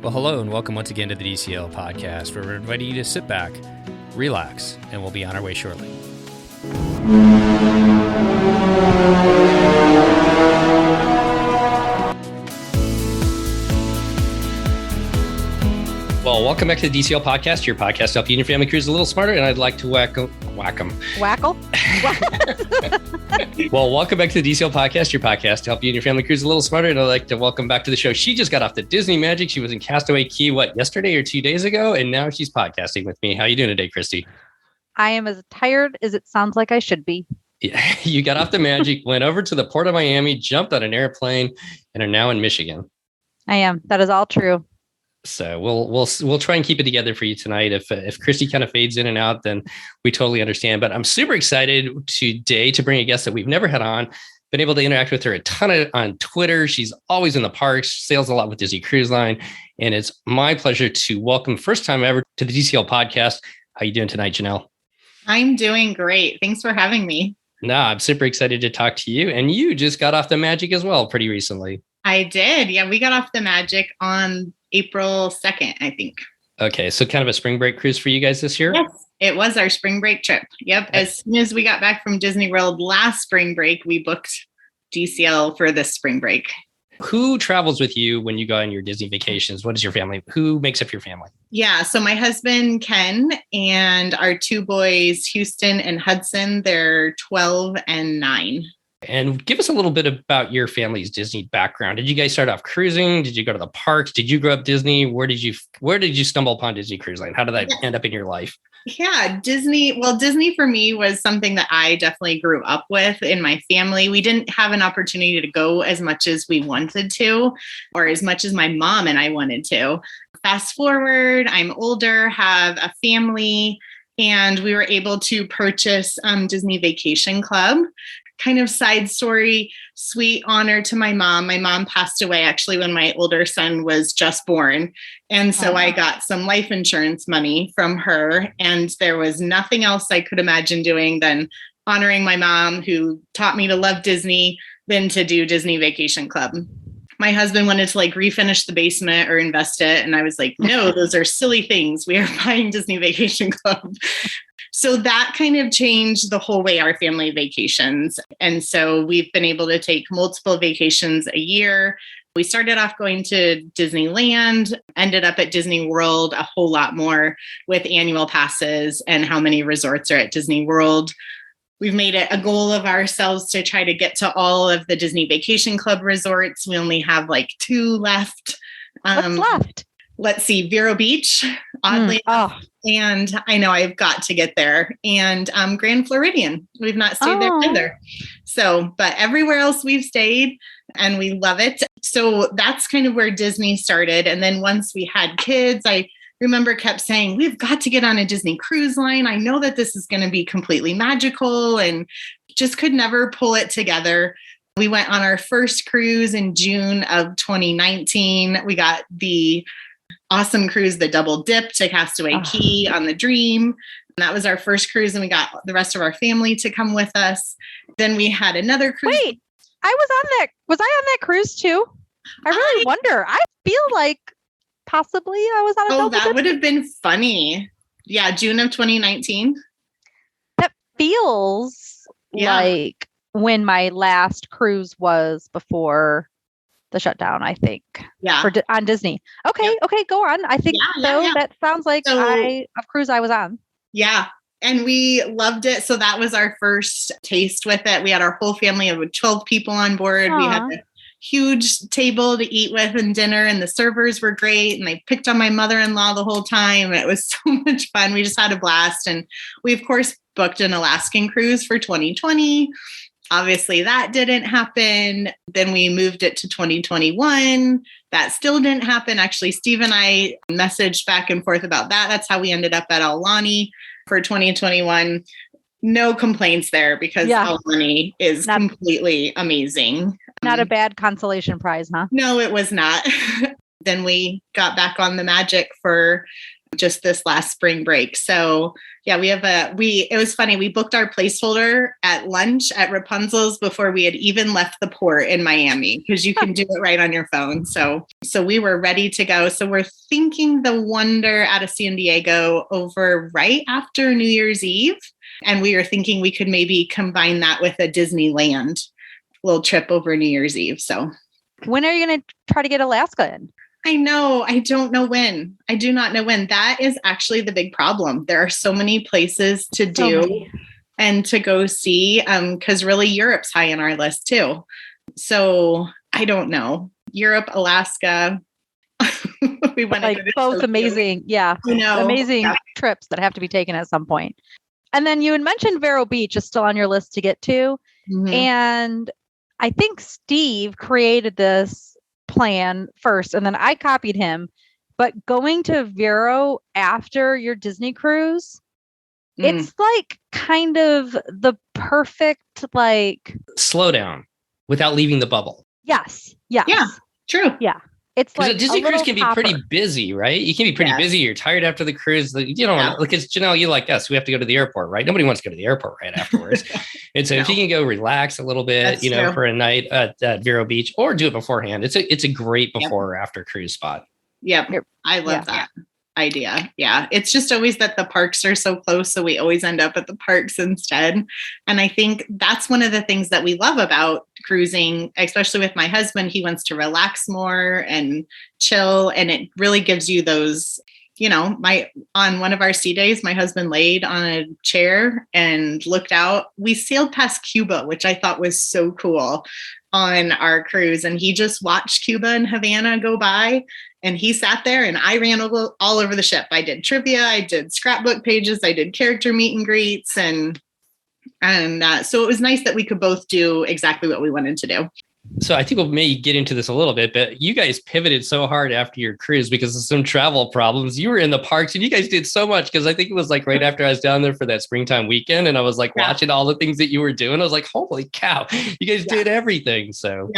Well, hello and welcome once again to the DCL podcast, where we're inviting you to sit back, relax, and we'll be on our way shortly. Well, welcome back to the DCL podcast, your podcast to help you and your family cruise a little smarter, and I'd like to whack 'em. Whackle? Well, welcome back to the DCL podcast, your podcast to help you and your family cruise a little smarter, and I'd like to welcome back to the show. She just got off the Disney Magic. She was in Castaway Cay, yesterday or 2 days ago, and now she's podcasting with me. How you doing today, Christy? I am as tired as it sounds like I should be. Yeah, you got off the Magic, went over to the Port of Miami, jumped on an airplane, and are now in Michigan. I am. That is all true. So we'll try and keep it together for you tonight. If Christy kind of fades in and out, then we totally understand. But I'm super excited today to bring a guest that we've never had on. Been able to interact with her a ton on Twitter. She's always in the parks, sails a lot with Disney Cruise Line, and it's my pleasure to welcome first time ever to the DCL podcast. How you doing tonight, Janelle? I'm doing great. Thanks for having me. No, I'm super excited to talk to you. And you just got off the Magic as well pretty recently. I did. Yeah, we got off the Magic on April 2nd, I think. Okay, so kind of a spring break cruise for you guys this year? Yes, it was our spring break trip. Yep. As soon as we got back from Disney World last spring break, we booked DCL for this spring break. Who travels with you when you go on your Disney vacations? What is your family? Who makes up your family? Yeah, so my husband, Ken, and our two boys, Houston and Hudson, they're 12 and 9. And give us a little bit about your family's Disney background. Did you guys start off cruising? Did you go to the parks? Did you grow up Disney? Where did you stumble upon Disney Cruise Line? How did that end up in your life? Yeah, Disney. Well, Disney for me was something that I definitely grew up with in my family. We didn't have an opportunity to go as much as we wanted to, or as much as my mom and I wanted to. Fast forward, I'm older, have a family, and we were able to purchase Disney Vacation Club. Kind of side story, sweet honor to my mom. My mom passed away actually when my older son was just born. And so I got some life insurance money from her. And there was nothing else I could imagine doing than honoring my mom, who taught me to love Disney, than to do Disney Vacation Club. My husband wanted to refinish the basement or invest it. And I was like, no, those are silly things. We are buying Disney Vacation Club. So that kind of changed the whole way our family vacations. And so we've been able to take multiple vacations a year. We started off going to Disneyland, ended up at Disney World a whole lot more with annual passes and how many resorts are at Disney World. We've made it a goal of ourselves to try to get to all of the Disney Vacation Club resorts. We only have 2 left. What's left? Let's see, Vero Beach, oddly enough. And I know I've got to get there. And Grand Floridian. We've not stayed there either. So, but everywhere else we've stayed and we love it. So that's kind of where Disney started. And then once we had kids, I remember kept saying, we've got to get on a Disney Cruise Line. I know that this is going to be completely magical, and just could never pull it together. We went on our first cruise in June of 2019. We got the awesome cruise, the double dip to Castaway Cay on the Dream. And that was our first cruise, and we got the rest of our family to come with us. Then we had another cruise. Wait, I was on that. Was I on that cruise too? I really wonder. I feel like possibly I was on a double dip. That would have been funny. Yeah, June of 2019. That feels like when my last cruise was before the shutdown, I think. Yeah. On Disney. Okay, go on. I think that sounds like a cruise I was on. Yeah. And we loved it. So that was our first taste with it. We had our whole family of 12 people on board. Aww. We had a huge table to eat with and dinner, and the servers were great. And they picked on my mother-in-law the whole time. It was so much fun. We just had a blast. And we, of course, booked an Alaskan cruise for 2020. Obviously, that didn't happen. Then we moved it to 2021. That still didn't happen. Actually, Steve and I messaged back and forth about that. That's how we ended up at Aulani for 2021. No complaints there, because Aulani is completely amazing. Not a bad consolation prize, huh? No, it was not. Then we got back on the Magic for just this last spring break. So yeah, it was funny. We booked our placeholder at lunch at Rapunzel's before we had even left the port in Miami, because you can do it right on your phone. So we were ready to go. So we're thinking the Wonder out of San Diego over right after New Year's Eve. And we were thinking we could maybe combine that with a Disneyland little trip over New Year's Eve. So when are you going to try to get Alaska in? I know. I don't know when. I do not know when. That is actually the big problem. There are so many places to do and to go see, because really Europe's high on our list too. So I don't know. Europe, Alaska. We went like both amazing. Yeah. I know. Amazing trips that have to be taken at some point. And then you had mentioned Vero Beach is still on your list to get to. Mm-hmm. And I think Steve created this plan first, and then I copied him. But going to Vero after your Disney cruise, it's like kind of the perfect like slow down without leaving the bubble. Yes. Yeah. True. Yeah. It's like a Disney cruise can be pretty busy, right? You can be pretty busy. You're tired after the cruise. You don't look at Janelle, you like us. We have to go to the airport, right? Nobody wants to go to the airport right afterwards. And so if you can go relax a little bit, true. For a night at Vero Beach, or do it beforehand. It's a great before or after cruise spot. Yep. I love that idea. Yeah. It's just always that the parks are so close. So we always end up at the parks instead. And I think that's one of the things that we love about cruising, especially with my husband. He wants to relax more and chill. And it really gives you those, on one of our sea days, my husband laid on a chair and looked out. We sailed past Cuba, which I thought was so cool on our cruise. And he just watched Cuba and Havana go by. And he sat there and I ran all over the ship. I did trivia, I did scrapbook pages, I did character meet and greets. And so it was nice that we could both do exactly what we wanted to do. So I think we'll maybe get into this a little bit, but you guys pivoted so hard after your cruise because of some travel problems. You were in the parks and you guys did so much, because I think it was like right after I was down there for that springtime weekend and I was like watching all the things that you were doing. I was like, holy cow, you guys did everything. So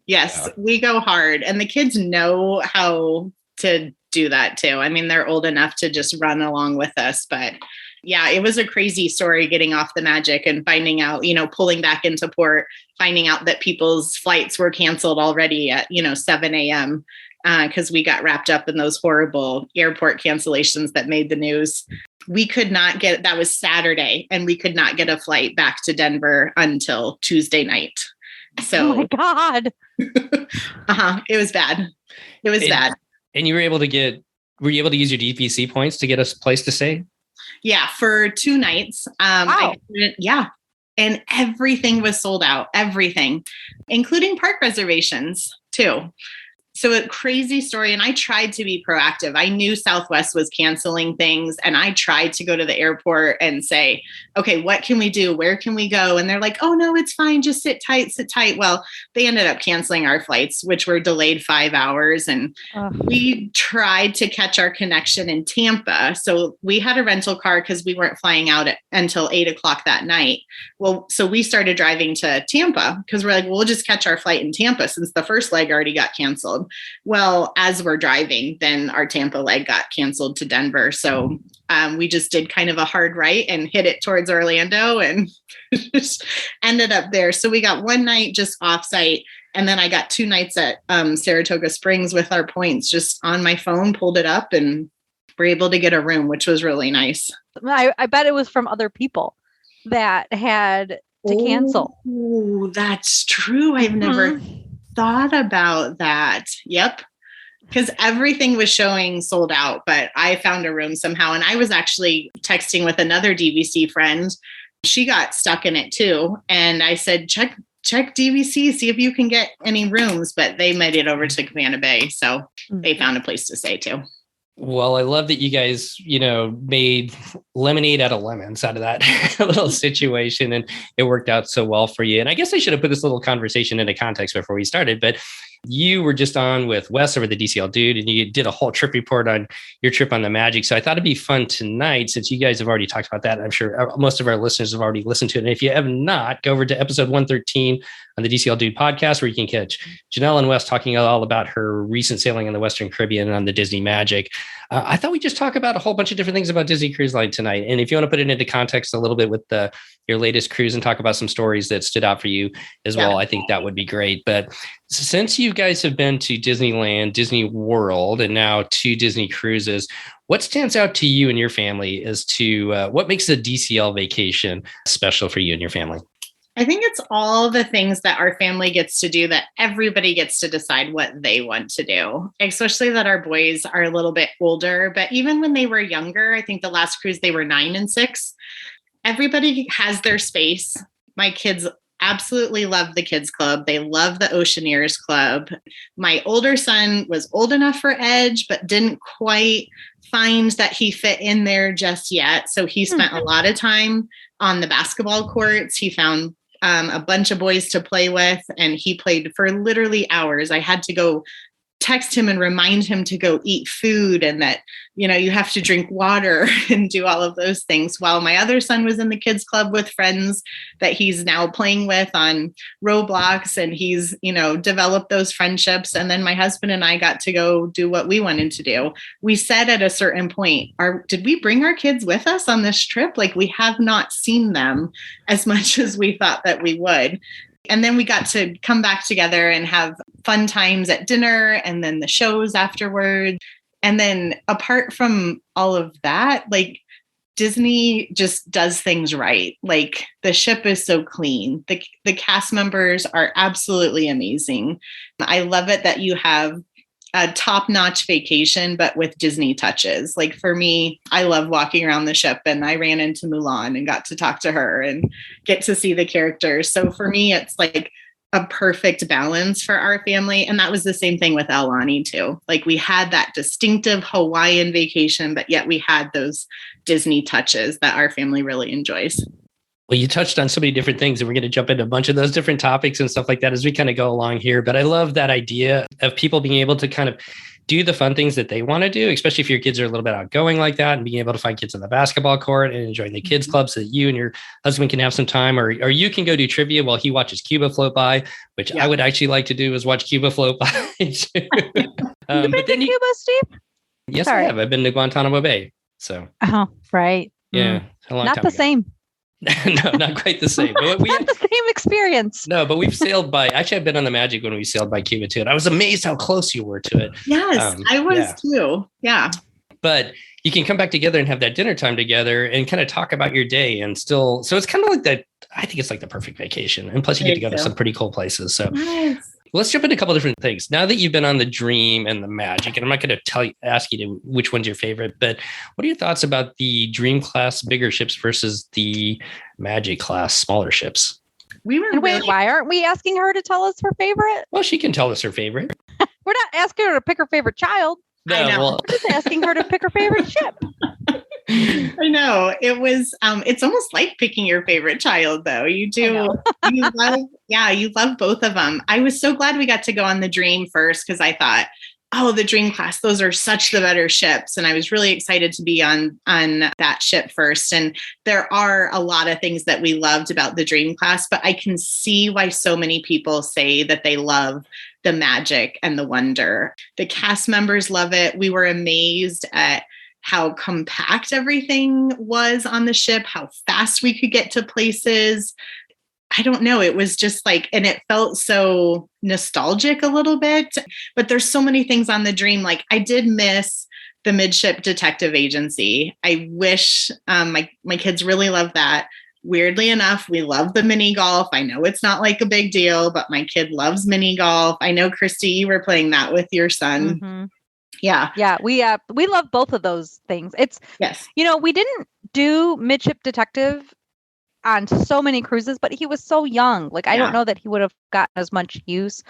yes, we go hard, and the kids know how to do that too. I mean, they're old enough to just run along with us, but yeah, it was a crazy story getting off the Magic and finding out, pulling back into port, finding out that people's flights were canceled already at, 7 a.m. Because we got wrapped up in those horrible airport cancellations that made the news. We could not that was Saturday, and we could not get a flight back to Denver until Tuesday night. So, oh my God. It was bad. It was bad. And were you able to use your DVC points to get a place to stay? Yeah, for 2 nights. Wow. And everything was sold out, everything, including park reservations too. So a crazy story. And I tried to be proactive. I knew Southwest was canceling things, and I tried to go to the airport and say, okay, what can we do? Where can we go? And they're like, oh no, it's fine. Just sit tight. Well, they ended up canceling our flights, which were delayed 5 hours. And we tried to catch our connection in Tampa. So we had a rental car because we weren't flying out until 8:00 that night. Well, so we started driving to Tampa because we're like, well, we'll just catch our flight in Tampa since the first leg already got canceled. Well, as we're driving, then our Tampa leg got canceled to Denver. So we just did kind of a hard right and hit it towards Orlando and just ended up there. So we got 1 night just offsite. And then I got 2 nights at Saratoga Springs with our points just on my phone, pulled it up, and were able to get a room, which was really nice. I bet it was from other people that had to cancel. Oh, that's true. I've never thought about that. Yep. Because everything was showing sold out, but I found a room somehow. And I was actually texting with another DVC friend. She got stuck in it too. And I said, check DVC, see if you can get any rooms, but they made it over to Cabana Bay. So they found a place to stay too. Well, I love that you guys, made lemonade out of lemons out of that little situation, and it worked out so well for you. And I guess I should have put this little conversation into context before we started, but you were just on with Wes over the DCL Dude, and you did a whole trip report on your trip on the Magic. So I thought it'd be fun tonight, since you guys have already talked about that. I'm sure most of our listeners have already listened to it. And if you have not, go over to episode 113 on the DCL Dude podcast, where you can catch Janelle and Wes talking all about her recent sailing in the Western Caribbean on the Disney Magic. I thought we'd just talk about a whole bunch of different things about Disney Cruise Line tonight. And if you want to put it into context a little bit with your latest cruise and talk about some stories that stood out for you as well, I think that would be great. But since you guys have been to Disneyland, Disney World, and now 2 Disney cruises, what stands out to you and your family as to what makes a DCL vacation special for you and your family? I think it's all the things that our family gets to do that everybody gets to decide what they want to do, especially that our boys are a little bit older. But even when they were younger, I think the last cruise, they were 9 and 6. Everybody has their space. My kids absolutely love the kids club. They love the Oceaneers Club. My older son was old enough for Edge, but didn't quite find that he fit in there just yet. So he spent a lot of time on the basketball courts. He found a bunch of boys to play with, and he played for literally hours. I had to go text him and remind him to go eat food, and that, you have to drink water and do all of those things, while my other son was in the kids club with friends that he's now playing with on Roblox, and he's, developed those friendships. And then my husband and I got to go do what we wanted to do. We said at a certain point, did we bring our kids with us on this trip? Like, we have not seen them as much as we thought that we would. And then we got to come back together and have fun times at dinner, and then the shows afterward. And then apart from all of that, like, Disney just does things right. Like, the ship is so clean. The cast members are absolutely amazing. I love it that you have a top-notch vacation, but with Disney touches. Like, for me, I love walking around the ship, and I ran into Mulan and got to talk to her and get to see the characters. So for me, it's like a perfect balance for our family. And that was the same thing with Aulani too. Like, we had that distinctive Hawaiian vacation, but yet we had those Disney touches that our family really enjoys. Well, you touched on so many different things, and we're going to jump into a bunch of those different topics and stuff like that as we kind of go along here. But I love that idea of people being able to kind of do the fun things that they want to do, especially if your kids are a little bit outgoing like that, and being able to find kids in the basketball court and enjoying the kids club so that you and your husband can have some time, or you can go do trivia while he watches Cuba float by, which I would actually like to do, is watch Cuba float by too. You've been to Cuba, Steve? Yes, I have. I've been to Guantanamo Bay. So. Oh, right. Yeah. A long Not time the ago. Same. No, not quite the same. But not the same experience. No, but we've sailed by. Actually, I've been on the Magic when we sailed by Cuba too, and I was amazed how close you were to it. Yes, I was too. Yeah. But you can come back together and have that dinner time together and kind of talk about your day, and still. So it's kind of like that. I think it's like the perfect vacation, and plus you get to go to some pretty cool places. So. Nice. Let's jump into a couple of different things. Now that you've been on the Dream and the Magic, and I'm not going to ask you to which one's your favorite, but what are your thoughts about the Dream class bigger ships versus the Magic class smaller ships? Why aren't we asking her to tell us her favorite? Well, she can tell us her favorite. We're not asking her to pick her favorite child. No, I know. We're just asking her to pick her favorite ship. I know. It was, it's almost like picking your favorite child, though. You do. You love both of them. I was so glad we got to go on the Dream first, because I thought, the Dream class, those are such the better ships. And I was really excited to be on that ship first. And there are a lot of things that we loved about the Dream class, but I can see why so many people say that they love the Magic and the Wonder. The cast members love it. We were amazed at how compact everything was on the ship, how fast we could get to places. I don't know. It was just like, and it felt so nostalgic a little bit, but there's so many things on the Dream. Like, I did miss the Midship Detective Agency. I wish my kids really love that. Weirdly enough, we love the mini golf. I know it's not like a big deal, but my kid loves mini golf. I know, Christy, you were playing that with your son. Mm-hmm. Yeah. We love both of those things. We didn't do Midship Detective on so many cruises, but he was so young. Like, I don't know that he would have gotten as much use.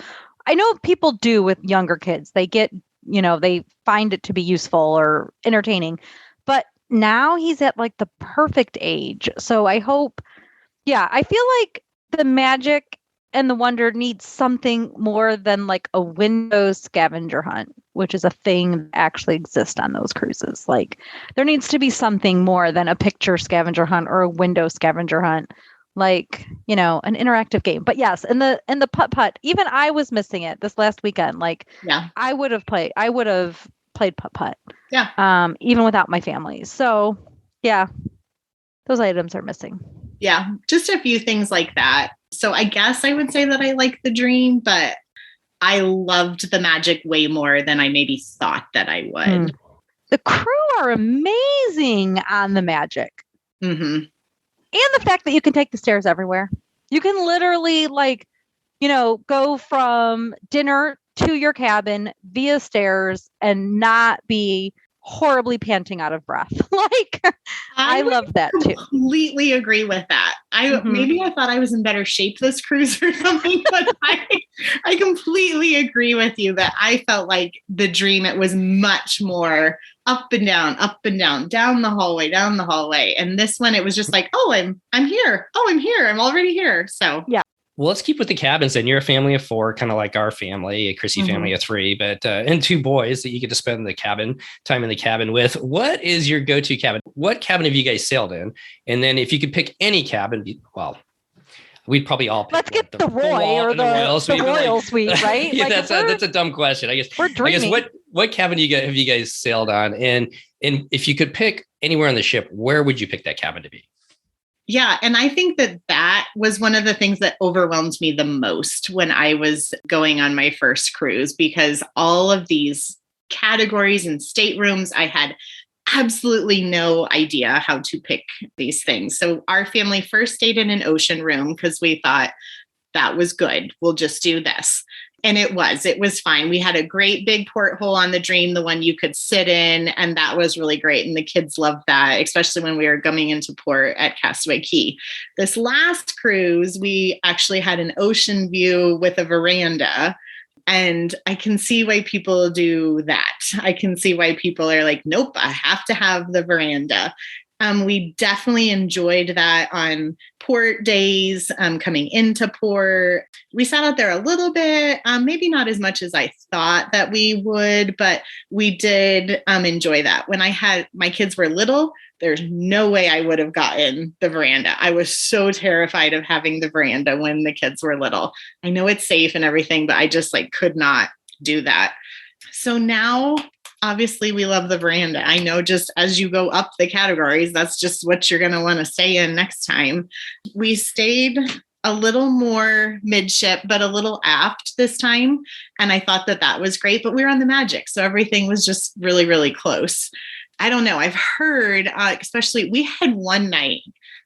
I know people do with younger kids. They get, they find it to be useful or entertaining, but now he's at like the perfect age. So I hope, I feel like the Magic and the Wonder needs something more than like a window scavenger hunt, which is a thing that actually exists on those cruises. Like, there needs to be something more than a picture scavenger hunt or a window scavenger hunt. like, an interactive game. But yes, and the putt-putt, even I was missing it this last weekend. Like, Yeah. I would have played putt-putt. Yeah. Even without my family. So yeah, those items are missing. Yeah. Just a few things like that. So I guess I would say that I like the Dream, but I loved the Magic way more than I maybe thought that I would. The crew are amazing on the Magic. Mm-hmm. And the fact that you can take the stairs everywhere. You can literally go from dinner to your cabin via stairs and not be horribly panting out of breath. I love that too. Completely agree with that. Maybe I thought I was in better shape this cruise or something, but I completely agree with you that I felt like the Dream, it was much more up and down, down the hallway. And this one, it was just like, oh, I'm here. Oh, I'm here. I'm already here. So yeah. Well, let's keep with the cabins then. You're a family of 4, kind of like our family, a Chrissy family of 3, but and 2 boys that you get to spend time in the cabin with. What is your go-to cabin? What cabin have you guys sailed in? And then if you could pick any cabin, well, we'd probably all pick. Let's get the Roy or the Royal Suite, right? Yeah, that's a dumb question. I guess we're dreaming. I guess what cabin have you guys sailed on? And if you could pick anywhere on the ship, where would you pick that cabin to be? Yeah. And I think that was one of the things that overwhelmed me the most when I was going on my first cruise, because all of these categories and staterooms, I had absolutely no idea how to pick these things. So our family first stayed in an ocean room because we thought that was good. We'll just do this. And it was fine. We had a great big porthole on the Dream, the one you could sit in. And that was really great. And the kids loved that, especially when we were coming into port at Castaway Cay. This last cruise, we actually had an ocean view with a veranda. And I can see why people do that. I can see why people are like, nope, I have to have the veranda. We definitely enjoyed that on port days, coming into port. We sat out there a little bit, maybe not as much as I thought that we would, but we did enjoy that. When my kids were little, there's no way I would have gotten the veranda. I was so terrified of having the veranda when the kids were little. I know it's safe and everything, but I just could not do that. So now, obviously, we love the veranda. I know just as you go up the categories, that's just what you're going to want to stay in next time. We stayed a little more midship, but a little aft this time. And I thought that was great, but we were on the Magic. So everything was just really, really close. I don't know. I've heard, especially we had one night,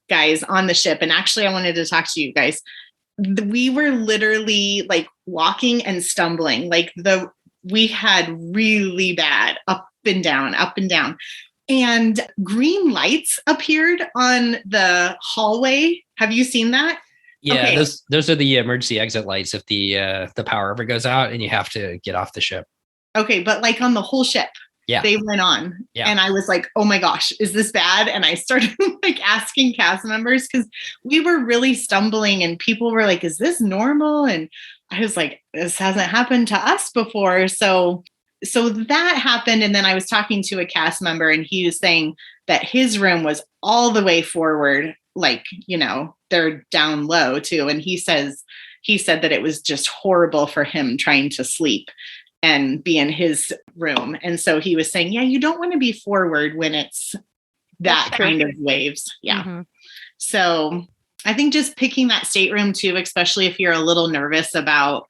guys, on the ship. And actually, I wanted to talk to you guys. We were literally walking and stumbling. We had really bad up and down. And green lights appeared on the hallway. Have you seen that? Yeah, okay. Those are the emergency exit lights if the power ever goes out and you have to get off the ship. Okay, but on the whole ship. Yeah. They went on. Yeah. And I was like, oh my gosh, is this bad? And I started asking cast members because we were really stumbling and people were like, is this normal? And I was like, this hasn't happened to us before. So that happened. And then I was talking to a cast member and he was saying that his room was all the way forward, they're down low too. And he said that it was just horrible for him trying to sleep and be in his room. And so he was saying, yeah, you don't want to be forward when it's that kind of waves. Yeah. Mm-hmm. So I think just picking that stateroom too, especially if you're a little nervous about,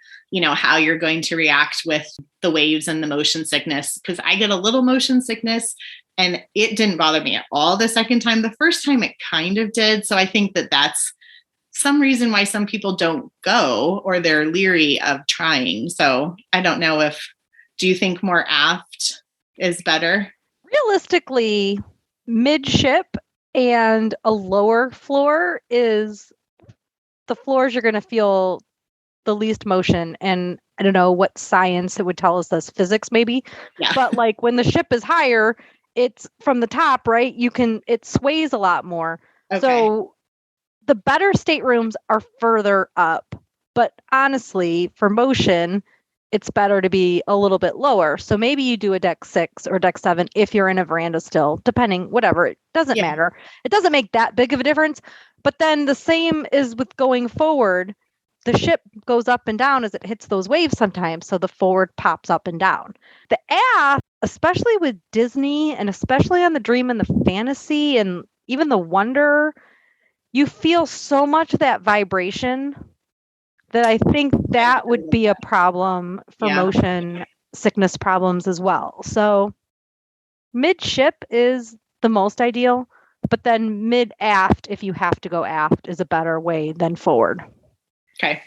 how you're going to react with the waves and the motion sickness, because I get a little motion sickness and it didn't bother me at all the second time. The first time it kind of did. So I think that that's some reason why some people don't go or they're leery of trying. So I don't know do you think more aft is better? Realistically, midship and a lower floor is the floors you're going to feel the least motion. And I don't know what science it would tell us this, physics maybe. Yeah. But when the ship is higher, it's from the top, right? It sways a lot more. Okay. So the better staterooms are further up, but honestly, for motion, it's better to be a little bit lower. So maybe you do a deck 6 or deck 7 if you're in a veranda still, depending, whatever. It doesn't matter. It doesn't make that big of a difference. But then the same is with going forward. The ship goes up and down as it hits those waves sometimes. So the forward pops up and down. The aft, especially with Disney and especially on the Dream and the Fantasy and even the Wonder, you feel so much of that vibration that I think that would be a problem for motion sickness problems as well. So midship is the most ideal, but then mid-aft, if you have to go aft, is a better way than forward. Okay.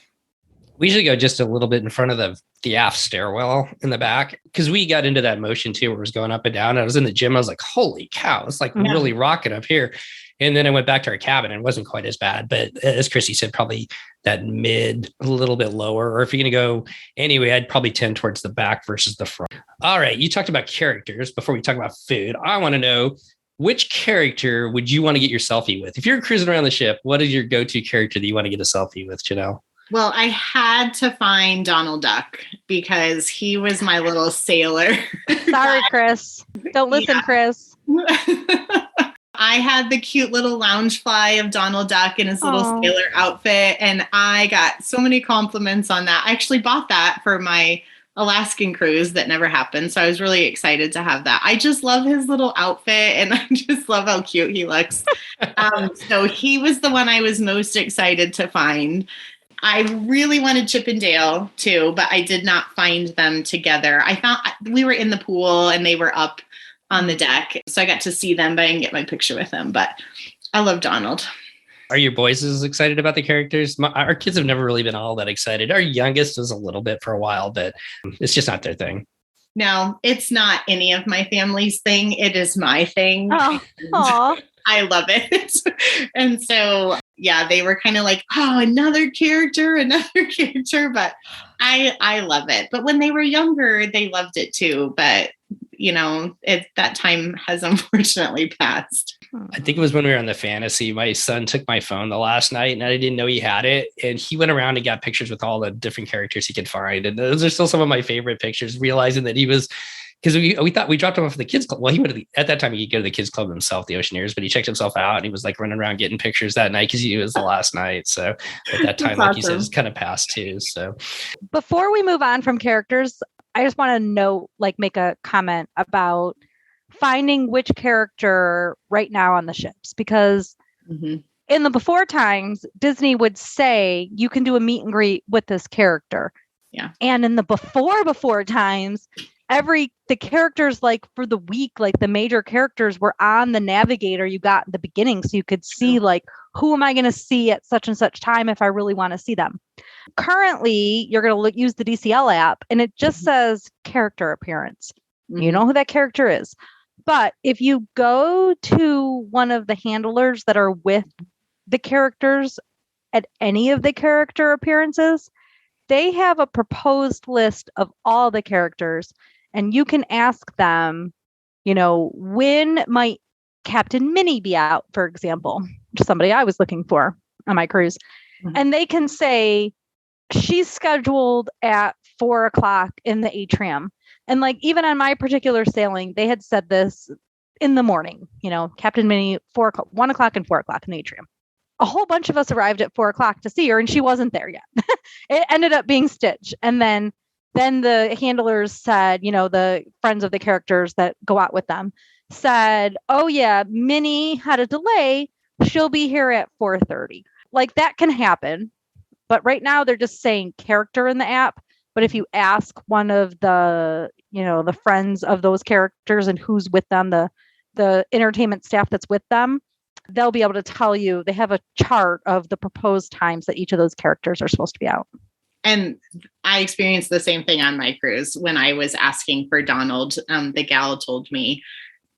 We usually go just a little bit in front of the aft stairwell in the back because we got into that motion too where it was going up and down. I was in the gym. I was like, holy cow, it's like really rocking up here. And then I went back to our cabin and it wasn't quite as bad. But as Christy said, probably that mid, a little bit lower. Or if you're going to go anyway, I'd probably tend towards the back versus the front. All right. You talked about characters. Before we talk about food, I want to know, which character would you want to get your selfie with? If you're cruising around the ship, what is your go-to character that you want to get a selfie with, Janelle? Well, I had to find Donald Duck because he was my little sailor. Sorry, Chris. Don't listen, Chris. I had the cute little lounge fly of Donald Duck in his little sailor outfit, and I got so many compliments on that. I actually bought that for my Alaskan cruise that never happened, so I was really excited to have that. I just love his little outfit, and I just love how cute he looks. So he was the one I was most excited to find. I really wanted Chip and Dale too, but I did not find them together. I found we were in the pool and they were up on the deck, so I got to see them, but I didn't get my picture with them. But I love Donald. Are your boys as excited about the characters? Our kids have never really been all that excited. Our youngest was a little bit for a while, but it's just not their thing. No, it's not any of my family's thing. It is my thing. Oh, I love it. And so, yeah, they were kind of like, oh, another character. But I love it. But when they were younger, they loved it too. But, you know, that time has unfortunately passed. I think it was when we were on the fantasy. My son took my phone the last night and I didn't know he had it. And he went around and got pictures with all the different characters he could find. And those are still some of my favorite pictures, realizing that he was, because we thought we dropped him off at the kids club. Well, he would at that time he could go to the kids club himself, the Oceaneers, but he checked himself out and he was like running around getting pictures that night because it was the last night. So at that time, like you said, it's kind of past too. So before we move on from characters, I just want to note, make a comment about finding which character right now on the ships, because in the before times, Disney would say you can do a meet and greet with this character. Yeah. And in the before times, the characters for the week, the major characters were on the navigator you got in the beginning. So you could see who am I going to see at such and such time if I really want to see them. Currently, you're going to use the DCL app and it just says character appearance. You know who that character is. But if you go to one of the handlers that are with the characters at any of the character appearances, they have a proposed list of all the characters. And you can ask them, when might Captain Minnie be out, for example, somebody I was looking for on my cruise. And they can say, she's scheduled at 4:00 in the atrium. And even on my particular sailing, they had said this in the morning, Captain Minnie, 1:00 and 4:00 in the atrium. A whole bunch of us arrived at 4:00 to see her and she wasn't there yet. It ended up being Stitch. And then the handlers said, the friends of the characters that go out with them said, oh yeah, Minnie had a delay. She'll be here at 4:30. That can happen. But right now they're just saying character in the app. But if you ask one of the, the friends of those characters and who's with them, the entertainment staff that's with them, they'll be able to tell you. They have a chart of the proposed times that each of those characters are supposed to be out. And I experienced the same thing on my cruise when I was asking for Donald. The gal told me.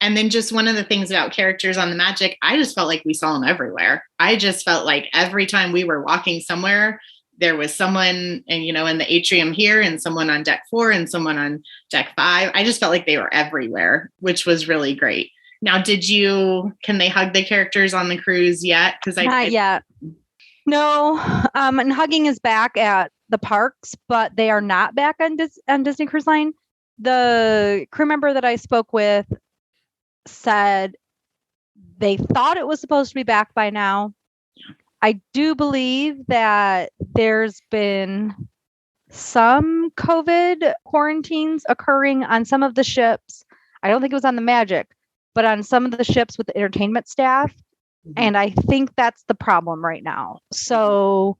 And then just one of the things about characters on the Magic, I just felt like we saw them everywhere. I just felt like every time we were walking somewhere, there was someone and, in the atrium here and someone on deck 4 and someone on deck 5. I just felt like they were everywhere, which was really great. Now, can they hug the characters on the cruise yet? Not yet. No. And hugging is back at the parks, but they are not back on Disney Cruise Line. The crew member that I spoke with said they thought it was supposed to be back by now. I do believe that there's been some COVID quarantines occurring on some of the ships. I don't think it was on the Magic, but on some of the ships with the entertainment staff. And I think that's the problem right now. So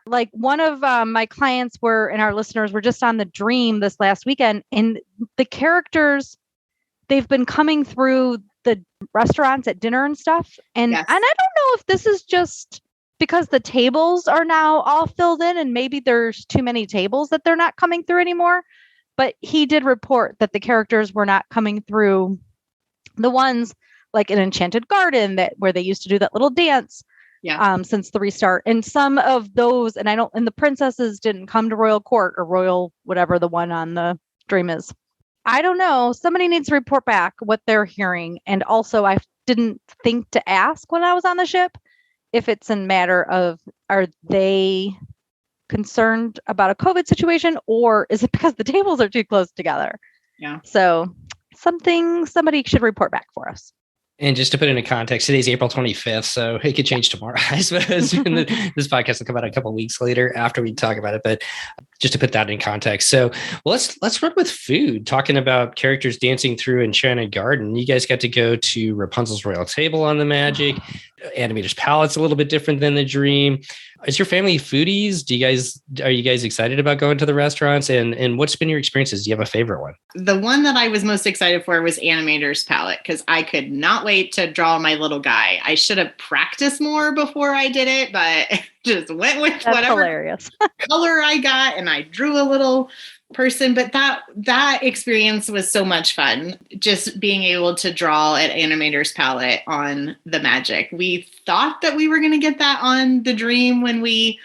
like one of my clients and our listeners were just on the Dream this last weekend, and the characters, they've been coming through the restaurants at dinner and stuff. And, Yes. and I don't know if this is just because the tables are now all filled in and maybe there's too many tables that they're not coming through anymore. But he did report that the characters were not coming through the ones like in Enchanted Garden where they used to do that little dance since the restart. And some of those, and the princesses didn't come to Royal Court or Royal, whatever the one on the Dream is. I don't know. Somebody needs to report back what they're hearing. And also I didn't think to ask when I was on the ship if it's a matter of, are they concerned about a COVID situation, or is it because the tables are too close together? Yeah. So somebody should report back for us. And just to put it into context, today's April 25th, so it could change tomorrow, I suppose. This podcast will come out a couple of weeks later after we talk about it. But just to put that in context. So let's run with food, talking about characters dancing through Enchanted Garden. You guys got to go to Rapunzel's Royal Table on the Magic. Animator's Palette's a little bit different than the Dream. Is your family foodies? Are you guys excited about going to the restaurants? And what's been your experiences? Do you have a favorite one? The one that I was most excited for was Animator's Palette, because I could not wait to draw my little guy. I should have practiced more before I did it, but just went with whatever hilarious. color I got, and I drew a little person. But that experience was so much fun, just being able to draw at Animator's Palette on the Magic. We thought that we were going to get that on the Dream when we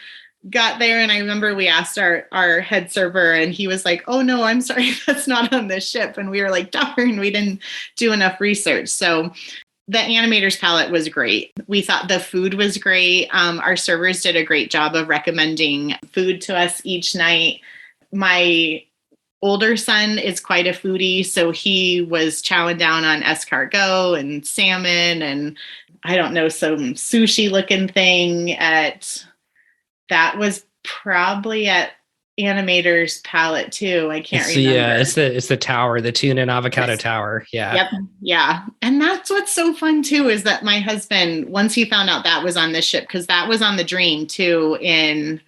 got there, and I remember we asked our head server, and he was like, "Oh no, I'm sorry, that's not on this ship." And we were like, "Darn, we didn't do enough research." So the Animator's Palette was great. We thought the food was great. Our servers did a great job of recommending food to us each night. My older son is quite a foodie, so he was chowing down on escargot and salmon and I don't know, some sushi looking thing that was probably at Animator's Palette too. I can't remember. Yeah, it's the tower, the tuna and avocado tower. Yeah. Yep. Yeah. And that's what's so fun too, is that my husband, once he found out that was on the ship, because that was on the Dream too in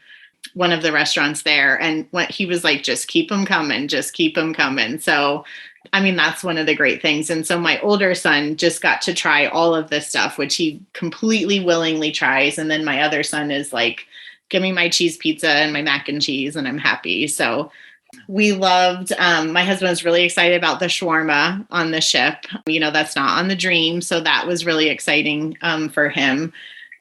one of the restaurants there. And what he was like, just keep them coming, just keep them coming. So, I mean, that's one of the great things. And so my older son just got to try all of this stuff, which he completely willingly tries. And then my other son is like, give me my cheese pizza and my mac and cheese, and I'm happy. So we loved, my husband was really excited about the shawarma on the ship. You know, that's not on the Dream. So that was really exciting for him.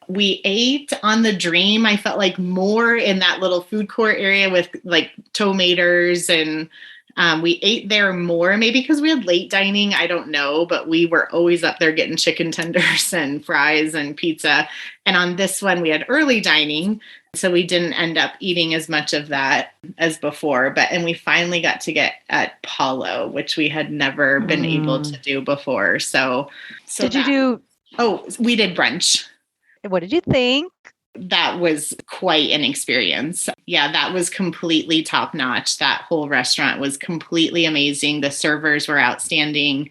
We ate on the Dream, I felt like more in that little food court area with like tomatoes, and we ate there more, maybe because we had late dining, I don't know, but we were always up there getting chicken tenders and fries and pizza. And on this one, we had early dining, so we didn't end up eating as much of that as before. And we finally got to get at Palo, which we had never been able to do before. So did you do? Oh, we did brunch. What did you think? That was quite an experience. Yeah, that was completely top notch. That whole restaurant was completely amazing. The servers were outstanding.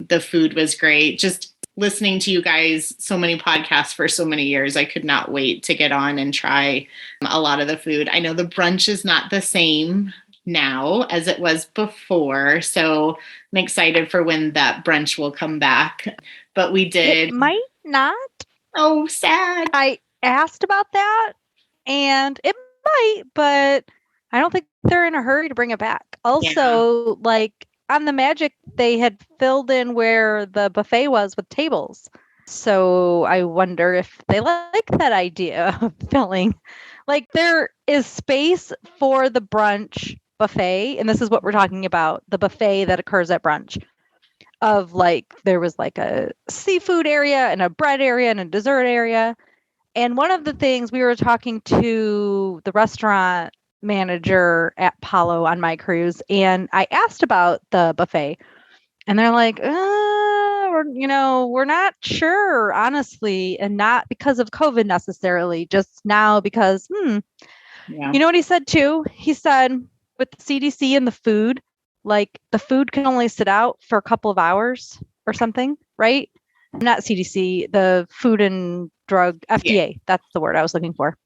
The food was great. Just listening to you guys, so many podcasts for so many years, I could not wait to get on and try a lot of the food. I know the brunch is not the same now as it was before, so I'm excited for when that brunch will come back. But we did. It might not. Oh, sad. I asked about that, and it might, but I don't think they're in a hurry to bring it back. Also, like on the Magic, they had filled in where the buffet was with tables. So I wonder if they like that idea of filling. Like there is space for the brunch buffet, and this is what we're talking about, the buffet that occurs at brunch. Of like, there was like a seafood area and a bread area and a dessert area. And one of the things we were talking to the restaurant manager at Palo on my cruise, and I asked about the buffet, and they're like, we're not sure, honestly, and not because of COVID necessarily, just now because, Yeah. You know what he said too? He said with the CDC and the food, like the food can only sit out for a couple of hours or something, right? Not CDC, the Food and Drug, FDA, that's the word I was looking for.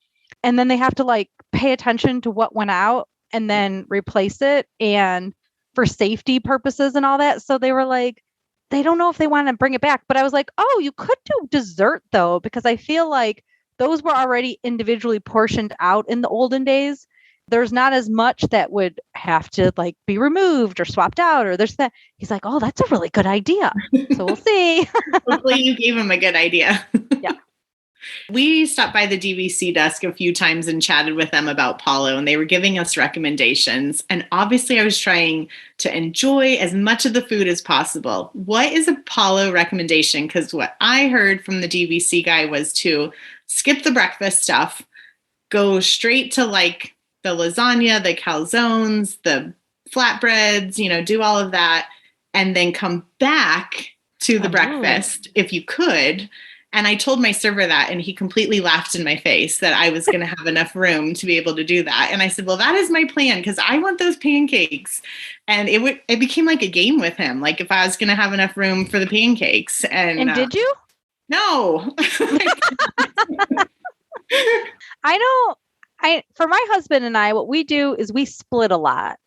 And then they have to like pay attention to what went out and then replace it, and for safety purposes and all that. So they were like, they don't know if they want to bring it back. But I was like, oh, you could do dessert though, because I feel like those were already individually portioned out in the olden days. There's not as much that would have to like be removed or swapped out, or there's that. He's like, oh, that's a really good idea. So we'll see. Hopefully you gave him a good idea. Yeah. We stopped by the DVC desk a few times and chatted with them about Palo, and they were giving us recommendations. And obviously I was trying to enjoy as much of the food as possible. What is a Palo recommendation? Because what I heard from the DVC guy was to skip the breakfast stuff, go straight to like the lasagna, the calzones, the flatbreads, do all of that, and then come back to the breakfast if you could. And I told my server that, and he completely laughed in my face that I was going to have enough room to be able to do that. And I said, well, that is my plan, because I want those pancakes. And it became like a game with him, like if I was going to have enough room for the pancakes. And did you? No. I know. For my husband and I, what we do is we split a lot.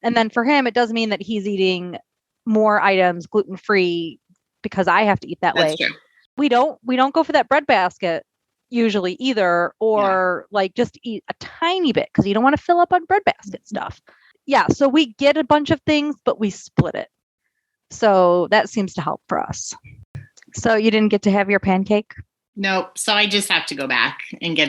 And then for him, it does mean that he's eating more items gluten-free because I have to eat that way. True. We don't go for that bread basket usually either, or like just eat a tiny bit because you don't want to fill up on bread basket stuff. Yeah. So we get a bunch of things, but we split it. So that seems to help for us. So you didn't get to have your pancake? Nope. So I just have to go back and get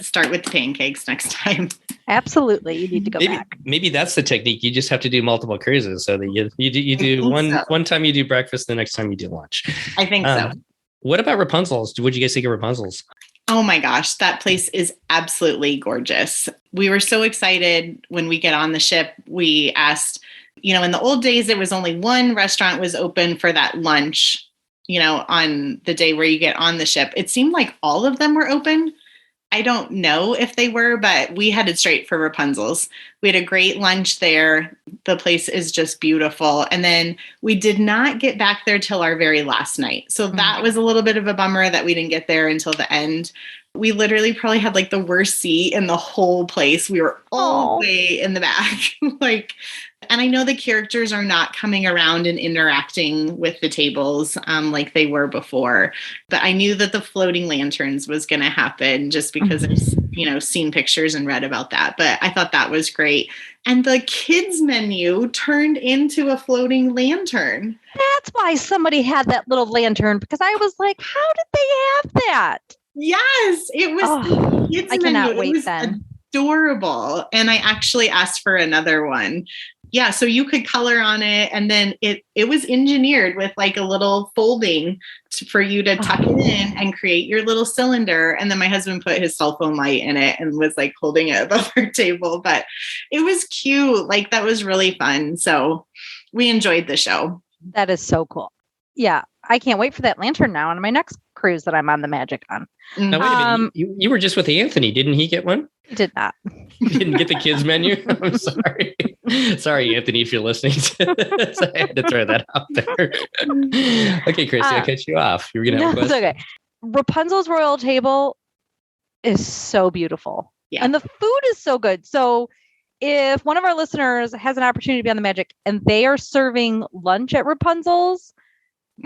start with the pancakes next time. Absolutely. You need to go back. Maybe that's the technique. You just have to do multiple cruises so that you do one time you do breakfast, the next time you do lunch. I think so. What about Rapunzel's? What did you guys think of Rapunzel's? Oh my gosh, that place is absolutely gorgeous. We were so excited when we get on the ship. We asked, in the old days, there was only one restaurant was open for that lunch, on the day where you get on the ship. It seemed like all of them were open. I don't know if they were, but we headed straight for Rapunzel's. We had a great lunch there. The place is just beautiful. And then we did not get back there till our very last night. So that was a little bit of a bummer that we didn't get there until the end. We literally probably had like the worst seat in the whole place. We were all the way in the back. And I know the characters are not coming around and interacting with the tables like they were before, but I knew that the floating lanterns was going to happen just because I've, seen pictures and read about that. But I thought that was great. And the kids menu turned into a floating lantern. That's why somebody had that little lantern, because I was like, how did they have that? Yes, it was. Kids I cannot menu. wait It was then. Adorable. And I actually asked for another one. Yeah, so you could color on it, and then it was engineered with like a little folding for you to tuck it in and create your little cylinder. And then my husband put his cell phone light in it and was like holding it above our table. But it was cute. Like that was really fun. So we enjoyed the show. That is so cool. Yeah, I can't wait for that lantern now on my next cruise that I'm on the Magic on. Now, wait a minute. You were just with Anthony. Didn't he get one? He did not. You didn't get the kids menu? I'm sorry. Sorry, Anthony, if you're listening. So I had to throw that out there. Okay, Christy, I cut you off. You were going to have a question. It's okay. Rapunzel's Royal Table is so beautiful. Yeah. And the food is so good. So if one of our listeners has an opportunity to be on the Magic and they are serving lunch at Rapunzel's,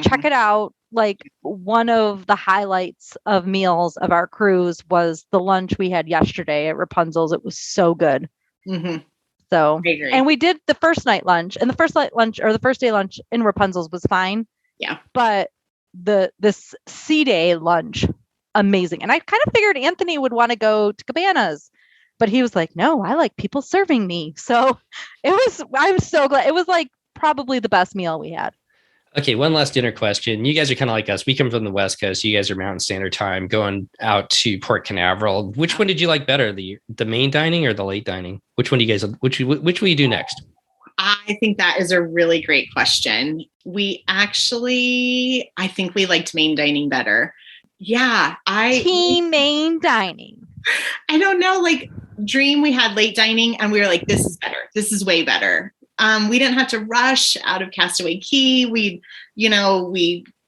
check it out. Like one of the highlights of meals of our cruise was the lunch we had yesterday at Rapunzel's. It was so good. So, and we did the first night lunch, and the first night lunch or the first day lunch in Rapunzel's was fine. Yeah. But this sea day lunch, amazing. And I kind of figured Anthony would want to go to Cabanas, but he was like, no, I like people serving me. So I'm so glad. It was like probably the best meal we had. Okay, one last dinner question. You guys are kind of like us. We come from the West Coast. You guys are Mountain Standard Time, going out to Port Canaveral. Which one did you like better, the main dining or the late dining? Which one do you guys? Which will you do next? I think that is a really great question. I think we liked main dining better. Yeah, Team main dining. I don't know. Like Dream, we had late dining, and we were like, "This is better. This is way better." We didn't have to rush out of Castaway Cay. We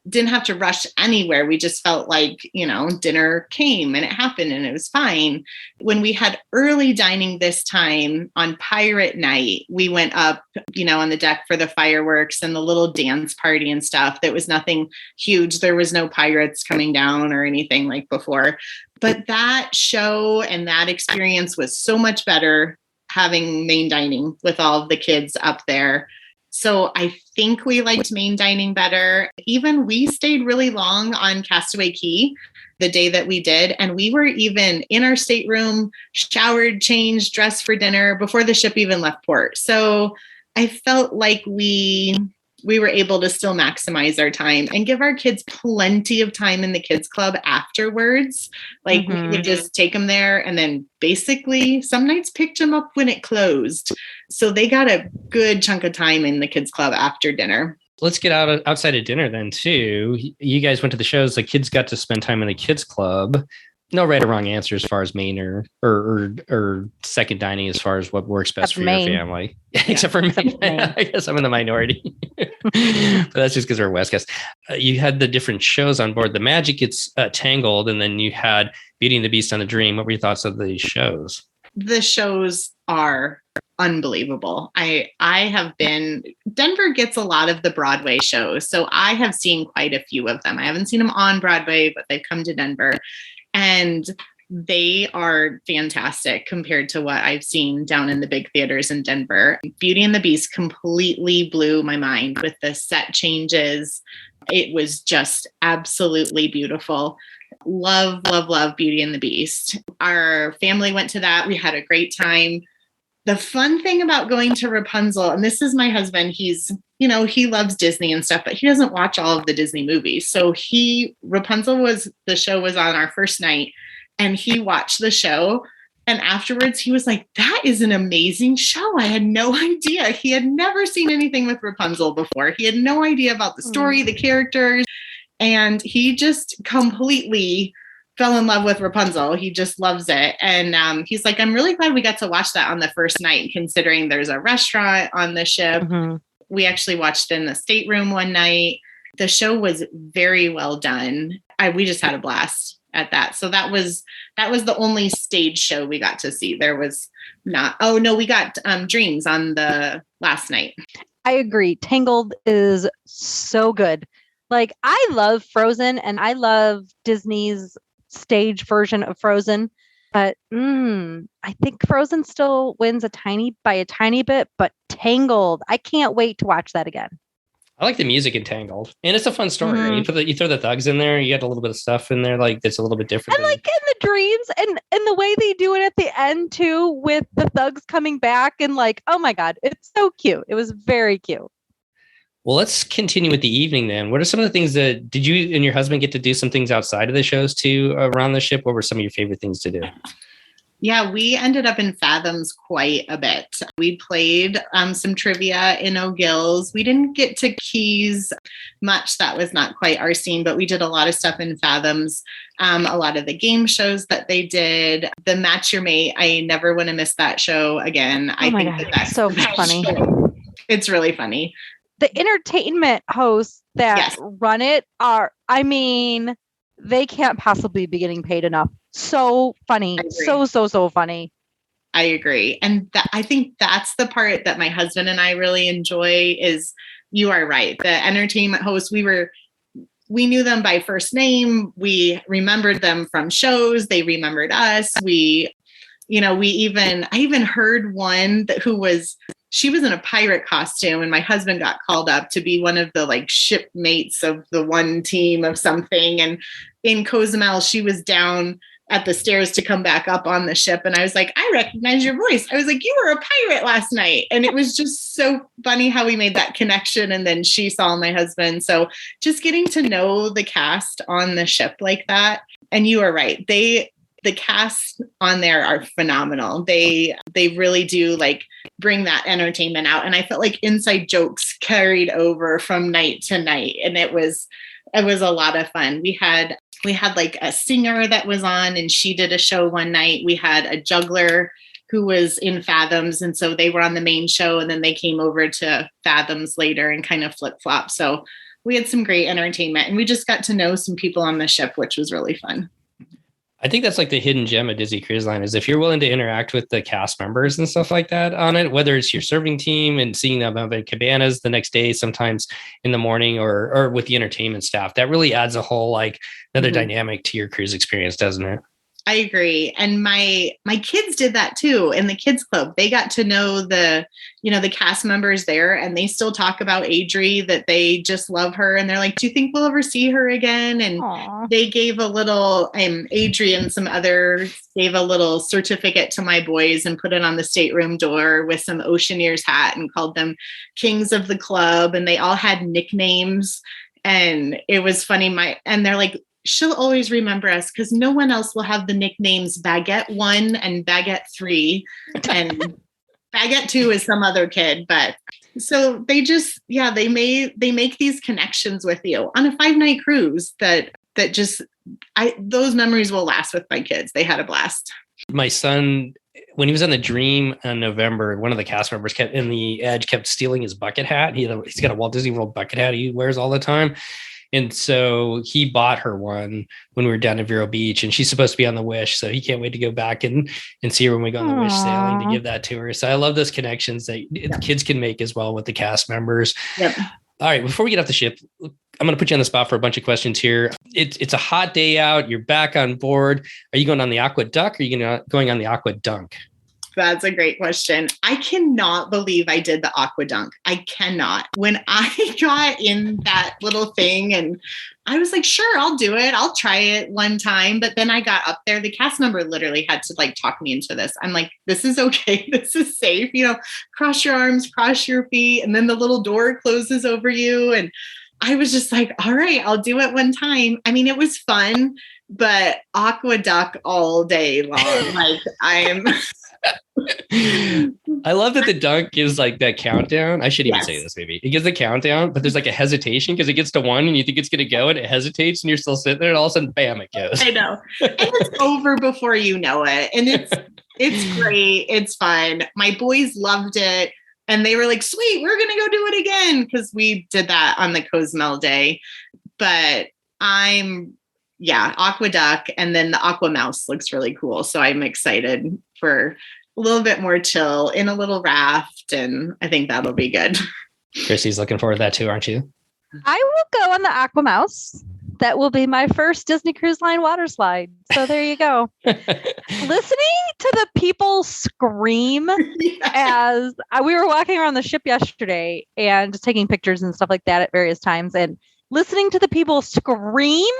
didn't have to rush anywhere. We just felt like, dinner came and it happened and it was fine. When we had early dining this time on Pirate Night, we went up, on the deck for the fireworks and the little dance party and stuff. There was nothing huge. There was no pirates coming down or anything like before. But that show and that experience was so much better having main dining with all of the kids up there. So I think we liked main dining better. Even we stayed really long on Castaway Cay the day that we did. And we were even in our stateroom, showered, changed, dressed for dinner before the ship even left port. So I felt like we were able to still maximize our time and give our kids plenty of time in the kids club afterwards. Like we would just take them there and then basically some nights picked them up when it closed. So they got a good chunk of time in the kids club after dinner. Let's get outside of dinner then too. You guys went to the shows. The kids got to spend time in the kids club. No right or wrong answer as far as main or second dining as far as what works best for your family. Yeah. Except for me. I guess I'm in the minority. But that's just because we're West Coast. You had the different shows on board. The Magic gets Tangled, and then you had Beauty and the Beast on the Dream. What were your thoughts of these shows? The shows are unbelievable. Denver gets a lot of the Broadway shows. So I have seen quite a few of them. I haven't seen them on Broadway, but they've come to Denver. And they are fantastic compared to what I've seen down in the big theaters in Denver. Beauty and the Beast completely blew my mind with the set changes. It was just absolutely beautiful. Love, love, love Beauty and the Beast. Our family went to that. We had a great time. The fun thing about going to Rapunzel, and this is my husband, he loves Disney and stuff, but he doesn't watch all of the Disney movies. So the show was on our first night and he watched the show. And afterwards he was like, that is an amazing show. I had no idea. He had never seen anything with Rapunzel before. He had no idea about the story, the characters, and he just completely fell in love with Rapunzel. He just loves it. And he's like, I'm really glad we got to watch that on the first night, considering there's a restaurant on the ship. Mm-hmm. We actually watched in the stateroom one night. The show was very well done. We just had a blast at that. So that was the only stage show we got to see. There was not, we got Dreams on the last night. I agree. Tangled is so good. Like, I love Frozen and I love Disney's stage version of Frozen, but I think Frozen still wins by a tiny bit, but Tangled, I can't wait to watch that again. I like the music in Tangled, and it's a fun story. Mm-hmm. Right? You throw the thugs in there, you got a little bit of stuff in there like that's a little bit different. And like in the dreams and the way they do it at the end too, with the thugs coming back and like, oh my God, it's so cute. It was very cute. Well, let's continue with the evening then. What are some of the things did you and your husband get to do some things outside of the shows too around the ship? What were some of your favorite things to do? Yeah, we ended up in Fathoms quite a bit. We played some trivia in O'Gills. We didn't get to Keys much. That was not quite our scene, but we did a lot of stuff in Fathoms. A lot of the game shows that they did. The Match Your Mate, I never want to miss that show again. I think that's so funny. Show. It's really funny. The entertainment hosts that run it they can't possibly be getting paid enough. So funny. So funny. I agree. And I think that's the part that my husband and I really enjoy is, you are right. The entertainment hosts, we knew them by first name. We remembered them from shows. They remembered us. I even heard one she was in a pirate costume and my husband got called up to be one of the like shipmates of the one team of something. And in Cozumel, she was down at the stairs to come back up on the ship. And I was like, I recognize your voice. I was like, you were a pirate last night. And it was just so funny how we made that connection. And then she saw my husband. So just getting to know the cast on the ship like that. And you are right. The cast on there are phenomenal. They really do like bring that entertainment out. And I felt like inside jokes carried over from night to night. And it was a lot of fun. We had like a singer that was on, and she did a show one night. We had a juggler who was in Fathoms. And so they were on the main show, and then they came over to Fathoms later and kind of flip-flop. So we had some great entertainment, and we just got to know some people on the ship, which was really fun. I think that's like the hidden gem of Disney Cruise Line is if you're willing to interact with the cast members and stuff like that on it, whether it's your serving team and seeing them up at cabanas the next day, sometimes in the morning, or with the entertainment staff, that really adds a whole like another dynamic to your cruise experience, doesn't it? I agree. And my kids did that too. In the kids club, they got to know the cast members there, and they still talk about Adri, that they just love her. And they're like, do you think we'll ever see her again? And they gave a little, Adri and some others gave a little certificate to my boys and put it on the stateroom door with some Oceaneers hat and called them Kings of the Club. And they all had nicknames, and it was funny. And they're like, she'll always remember us because no one else will have the nicknames Baguette 1 and Baguette 3. And Baguette 2 is some other kid. But so they just, they make these connections with you on a 5-night cruise that those memories will last with my kids. They had a blast. My son, when he was on the Dream in November, one of the cast members kept stealing his bucket hat. He's got a Walt Disney World bucket hat he wears all the time. And so he bought her one when we were down at Vero Beach, and she's supposed to be on the Wish. So he can't wait to go back and see her when we go on the Wish sailing to give that to her. So I love those connections that the kids can make as well with the cast members. Yep. All right. Before we get off the ship, I'm going to put you on the spot for a bunch of questions here. It's a hot day out. You're back on board. Are you going on the Aqua Duck, or are you going on the Aqua Dunk? That's a great question. I cannot believe I did the Aqua Dunk. I cannot. When I got in that little thing, and I was like, sure, I'll do it. I'll try it one time. But then I got up there. The cast member literally had to like talk me into this. I'm like, this is okay. This is safe. Cross your arms, cross your feet. And then the little door closes over you. And I was just like, all right, I'll do it one time. I mean, it was fun, but Aqua Duck all day long. Like I love that the dunk gives like that countdown. I should even say this, maybe. It gives a countdown, but there's like a hesitation because it gets to 1 and you think it's going to go and it hesitates and you're still sitting there and all of a sudden, bam, it goes. I know. And it's over before you know it. And it's great. It's fun. My boys loved it. And they were like, sweet, we're going to go do it again. Because we did that on the Cozumel day. But Aqua Duck, and then the Aqua Mouse looks really cool. So I'm excited for a little bit more chill in a little raft, and I think that'll be good. Christy's looking forward to that too, aren't you? I will go on the Aqua Mouse. That will be my first Disney Cruise Line water slide. So there you go. Listening to the people scream as we were walking around the ship yesterday and just taking pictures and stuff like that at various times, and listening to the people scream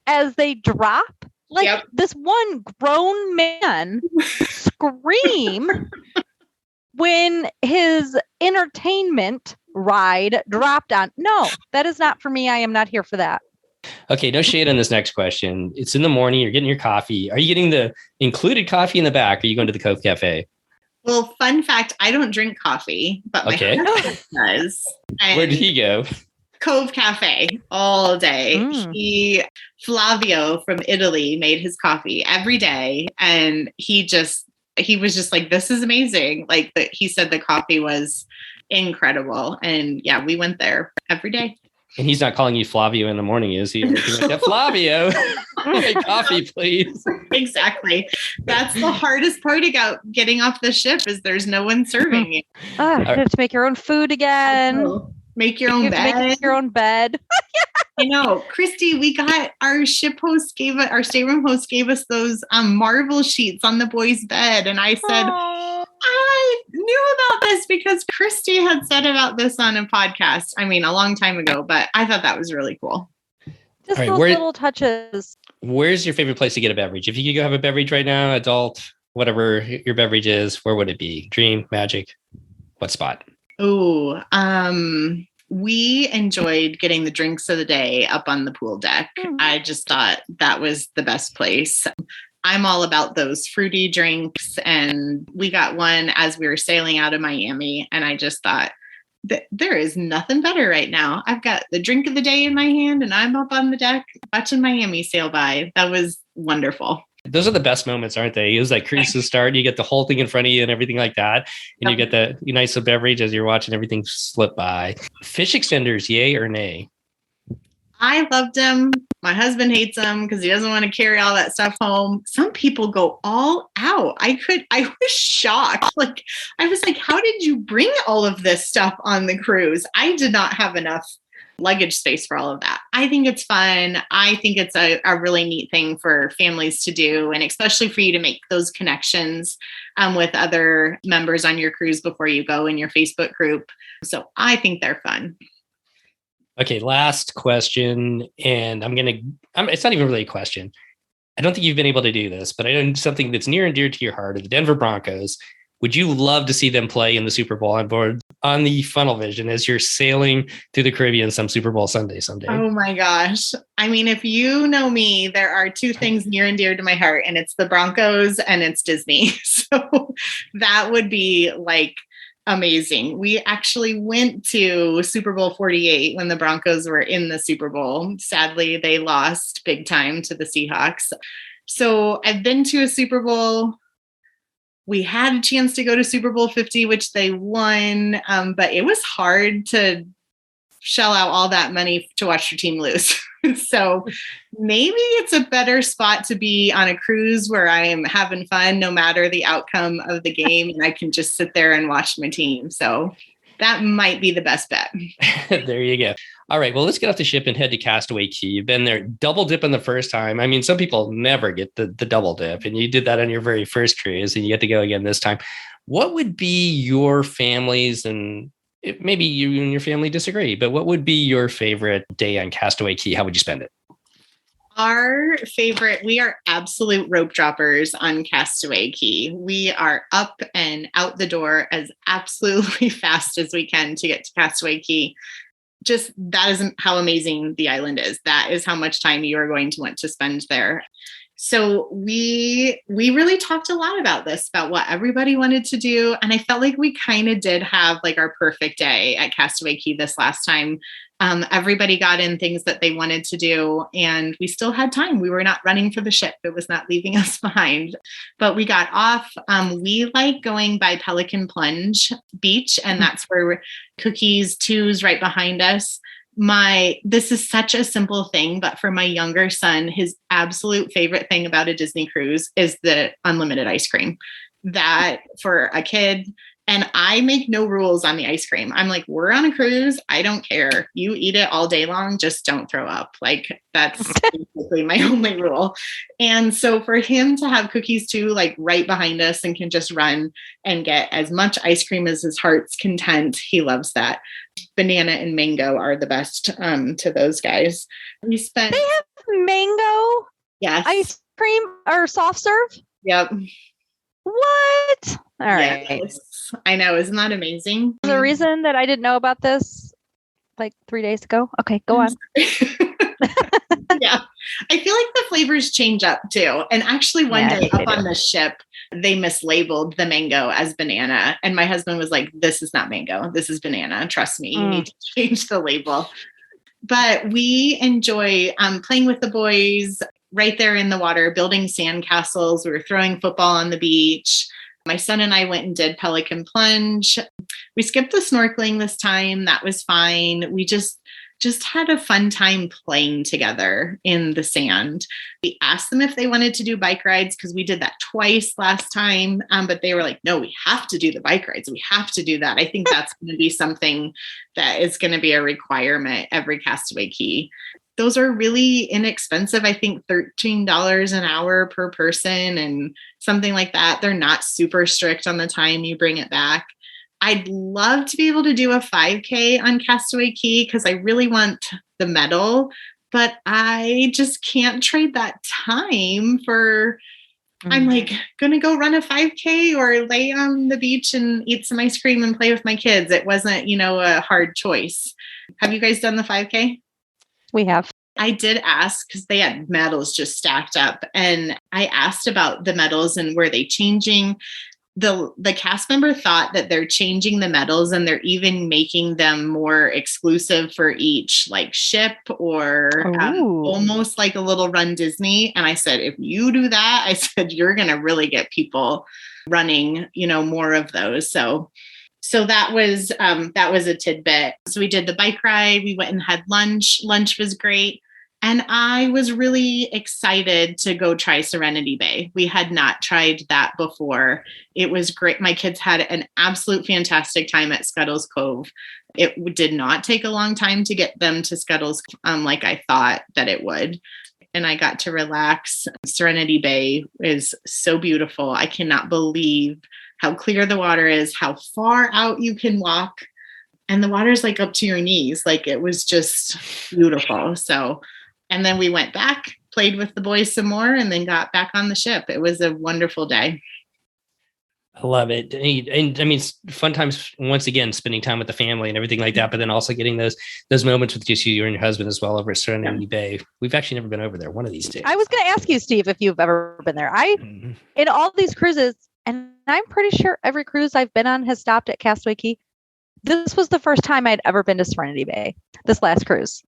as they drop, like this one grown man scream when his entertainment ride dropped on. No, that is not for me. I am not here for that. Okay, no shade on this next question. It's in the morning. You're getting your coffee. Are you getting the included coffee in the back? Or are you going to the Cove Cafe? Well, fun fact, I don't drink coffee, but my husband does. Where did he go? Cove Cafe all day. Flavio from Italy made his coffee every day. And he was just like, this is amazing. Like he said the coffee was incredible. And we went there every day. And he's not calling you Flavio in the morning, is he? Like, Flavio, hey, coffee, please. Exactly. That's the hardest part about getting off the ship is there's no one serving you. You have to make your own food again. Make your own bed. Make your own bed. I know. Christy, we got our stateroom host gave us those Marvel sheets on the boys' bed. And I said, I knew about this because Christy had said about this on a podcast. I mean, a long time ago, but I thought that was really cool. Just All right, those little touches. Where's your favorite place to get a beverage? If you could go have a beverage right now, adult, whatever your beverage is, where would it be? Dream, Magic, what spot? Oh, we enjoyed getting the drinks of the day up on the pool deck. I just thought that was the best place. I'm all about those fruity drinks, and we got one as we were sailing out of Miami, and I just thought that there is nothing better right now. I've got the drink of the day in my hand, and I'm up on the deck watching Miami sail by. That was wonderful. Those are the best moments, aren't they? It was like cruises start, you get the whole thing in front of you and everything like that. And you get the nice beverage as you're watching everything slip by. Fish extenders, yay or nay? I loved them. My husband hates them because he doesn't want to carry all that stuff home. Some people go all out. I was shocked. Like, I was like, how did you bring all of this stuff on the cruise? I did not have enough luggage space for all of that. I think it's fun. I think it's a really neat thing for families to do, and especially for you to make those connections with other members on your cruise before you go in your Facebook group. So I think they're fun. Okay, last question, and it's not even really a question. I don't think you've been able to do this, but I know something that's near and dear to your heart are the Denver Broncos. Would you love to see them play in the Super Bowl on board on the funnel vision as you're sailing through the Caribbean some Super Bowl Sunday someday? Oh my gosh. I mean, if you know me, there are two things near and dear to my heart, and it's the Broncos and it's Disney. So that would be like amazing. We actually went to Super Bowl 48 when the Broncos were in the Super Bowl. Sadly, they lost big time to the Seahawks. So I've been to a Super Bowl. We had a chance to go to Super Bowl 50, which they won, but it was hard to shell out all that money to watch your team lose. So maybe it's a better spot to be on a cruise where I am having fun no matter the outcome of the game, and I can just sit there and watch my team. So that might be the best bet. There you go. All right, well, let's get off the ship and head to Castaway Cay. You've been there double dipping the first time. I mean, some people never get the double dip, and you did that on your very first cruise, and you get to go again this time. What would be your family's, and maybe you and your family disagree, but what would be your favorite day on Castaway Cay? How would you spend it? Our favorite, we are absolute rope droppers on Castaway Cay. We are up and out the door as absolutely fast as we can to get to Castaway Cay. Just that isn't how amazing the island is. That is how much time you are going to want to spend there. So we really talked a lot about this, about what everybody wanted to do. And I felt like we kind of did have like our perfect day at Castaway Cay this last time. Everybody got in things that they wanted to do, and we still had time. We were not running for the ship. It was not leaving us behind, but we got off. We like going by Pelican Plunge Beach, and that's where Cookies 2's right behind us. This is such a simple thing, but for my younger son, his absolute favorite thing about a Disney cruise is the unlimited ice cream. That for a kid, and I make no rules on the ice cream. I'm like, we're on a cruise. I don't care. You eat it all day long. Just don't throw up. Like, that's basically my only rule. And so for him to have Cookies 2, like right behind us, and can just run and get as much ice cream as his heart's content, he loves that. Banana and mango are the best to those guys. They have mango ice cream or soft serve? Yep. What? All right. Yes. I know. Isn't that amazing? The reason that I didn't know about this like 3 days ago. Okay, go on. Yeah. I feel like the flavors change up too. And actually one day up on the ship, they mislabeled the mango as banana. And my husband was like, this is not mango. This is banana. Trust me. You need to change the label. But we enjoy playing with the boys right there in the water, building sandcastles. We were throwing football on the beach. My son and I went and did Pelican Plunge. We skipped the snorkeling this time. That was fine. We just had a fun time playing together in the sand. We asked them if they wanted to do bike rides because we did that twice last time. But they were like, no, we have to do the bike rides. We have to do that. I think that's going to be something that is going to be a requirement every Castaway Cay. Those are really inexpensive. I think $13 an hour per person and something like that. They're not super strict on the time you bring it back. I'd love to be able to do a 5K on Castaway Cay because I really want the medal, but I just can't trade that time for, I'm like going to go run a 5K or lay on the beach and eat some ice cream and play with my kids. It wasn't, a hard choice. Have you guys done the 5K? We have. I did ask because they had medals just stacked up, and I asked about the medals and were they changing? The cast member thought that they're changing the medals and they're even making them more exclusive for each like ship or almost like a little Run Disney. And I said, if you do that, I said, you're going to really get people running, more of those. So that was a tidbit. So we did the bike ride. We went and had lunch. Lunch was great. And I was really excited to go try Serenity Bay. We had not tried that before. It was great. My kids had an absolute fantastic time at Scuttle's Cove. It did not take a long time to get them to Scuttle's like I thought that it would. And I got to relax. Serenity Bay is so beautiful. I cannot believe how clear the water is, how far out you can walk. And the water's like up to your knees. Like it was just beautiful. And then we went back, played with the boys some more, and then got back on the ship. It was a wonderful day. I love it. And I mean, fun times, once again, spending time with the family and everything like that, but then also getting those moments with just you and your husband as well over at Serenity Bay. We've actually never been over there one of these days. I was going to ask you, Steve, if you've ever been there. In all these cruises, and I'm pretty sure every cruise I've been on has stopped at Castaway Cay. This was the first time I'd ever been to Serenity Bay, this last cruise.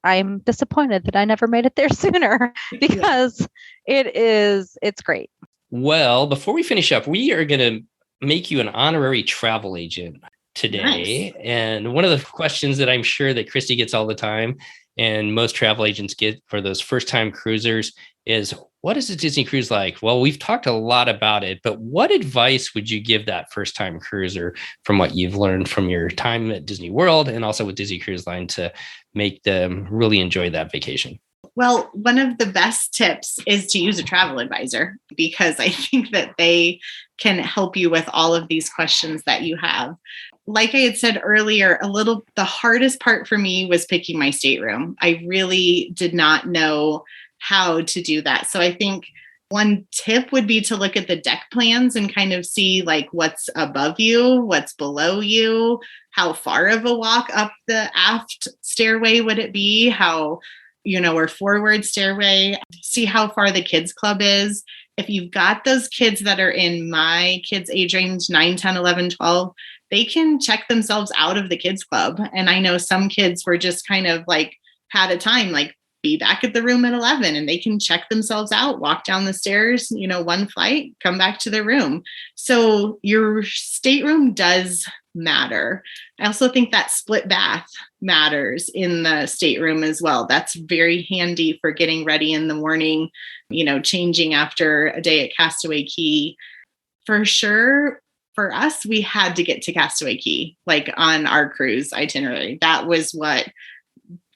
I'm disappointed that I never made it there sooner because it's great. Well, before we finish up, we are going to make you an honorary travel agent today. Nice. And one of the questions that I'm sure that Christy gets all the time and most travel agents get for those first-time cruisers is, what is a Disney cruise like? Well, we've talked a lot about it, but what advice would you give that first-time cruiser from what you've learned from your time at Disney World and also with Disney Cruise Line to make them really enjoy that vacation? Well, one of the best tips is to use a travel advisor, because I think that they can help you with all of these questions that you have. Like I had said earlier, the hardest part for me was picking my stateroom. I really did not know how to do that. So I think one tip would be to look at the deck plans and kind of see like what's above you, what's below you, how far of a walk up the aft stairway would it be, how, or forward stairway, see how far the kids club is. If you've got those kids that are in my kids' age range, 9, 10, 11, 12, they can check themselves out of the kids club. And I know some kids were just kind of like had a time, like be back at the room at 11 and they can check themselves out, walk down the stairs, one flight, come back to their room. So your stateroom does matter. I also think that split bath matters in the stateroom as well. That's very handy for getting ready in the morning, changing after a day at Castaway Cay. For sure, for us, we had to get to Castaway Cay, like on our cruise itinerary. That was what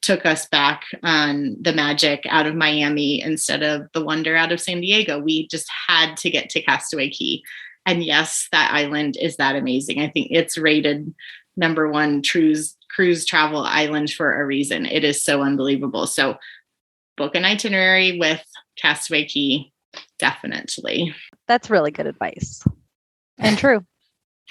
took us back on the Magic out of Miami instead of the Wonder out of San Diego. We just had to get to Castaway Cay. And yes, that island is that amazing. I think it's rated number 1 cruise travel island for a reason. It is so unbelievable. So book an itinerary with Castaway Cay, definitely. That's really good advice. And true.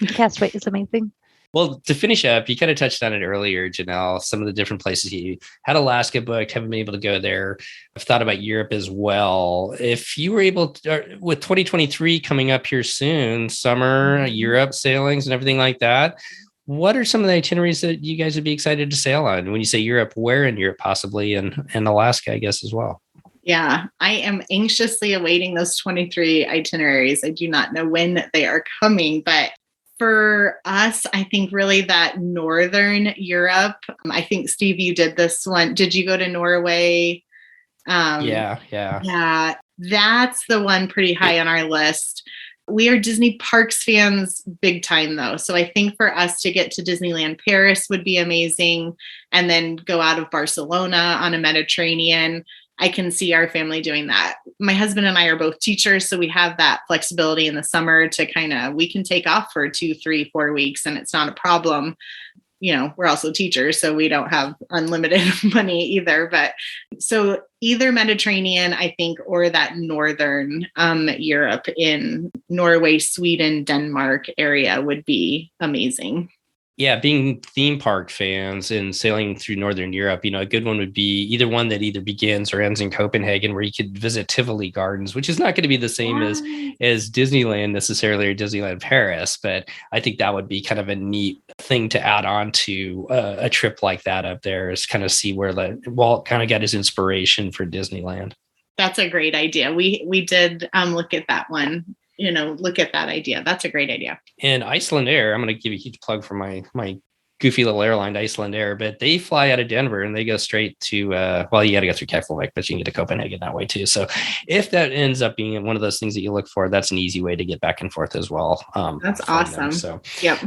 Castaway is amazing. Well, to finish up, you kind of touched on it earlier, Janelle, some of the different places you had Alaska booked, haven't been able to go there. I've thought about Europe as well. If you were able to, with 2023 coming up here soon, summer, Europe sailings and everything like that, what are some of the itineraries that you guys would be excited to sail on? When you say Europe, where in Europe possibly, and Alaska, I guess, as well? Yeah, I am anxiously awaiting those 23 itineraries. I do not know when they are coming, but for us, I think really that Northern Europe. I think, Steve, you did this one. Did you go to Norway? Yeah. That's the one pretty high on our list. We are Disney Parks fans big time, though. So I think for us to get to Disneyland Paris would be amazing. And then go out of Barcelona on a Mediterranean. I can see our family doing that. My husband and I are both teachers, so we have that flexibility in the summer to we can take off for 2, 3, 4 weeks and it's not a problem. we're also teachers, so we don't have unlimited money either. But so either Mediterranean, I think, or that northern Europe in Norway, Sweden, Denmark area would be amazing. Yeah, being theme park fans and sailing through Northern Europe, a good one would be either one that either begins or ends in Copenhagen, where you could visit Tivoli Gardens, which is not going to be the same as Disneyland necessarily, or Disneyland Paris. But I think that would be kind of a neat thing to add on to a trip like that up there, is kind of see where Walt kind of got his inspiration for Disneyland. That's a great idea. We did look at that one. Look at that idea. That's a great idea. And Iceland Air, I'm going to give a huge plug for my goofy little airline, Iceland Air, but they fly out of Denver and they go straight to, you got to go through Keflavik, but you can get to Copenhagen that way too. So if that ends up being one of those things that you look for, that's an easy way to get back and forth as well. That's awesome. So yep.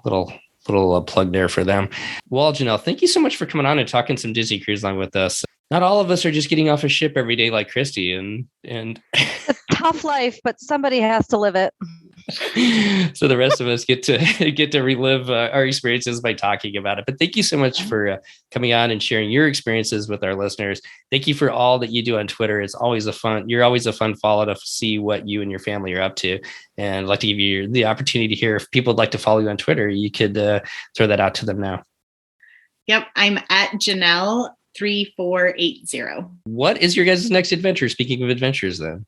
Little plug there for them. Well, Janelle, thank you so much for coming on and talking some Disney Cruise Line with us. Not all of us are just getting off a ship every day like Christy, and it's a tough life, but somebody has to live it. So the rest of us get to relive our experiences by talking about it. But thank you so much for coming on and sharing your experiences with our listeners. Thank you for all that you do on Twitter. You're always a fun follow to see what you and your family are up to. And I'd like to give you the opportunity to hear, if people would like to follow you on Twitter, you could throw that out to them now. Yep. I'm at Janelle 3480. What is your guys' next adventure? Speaking of adventures, then.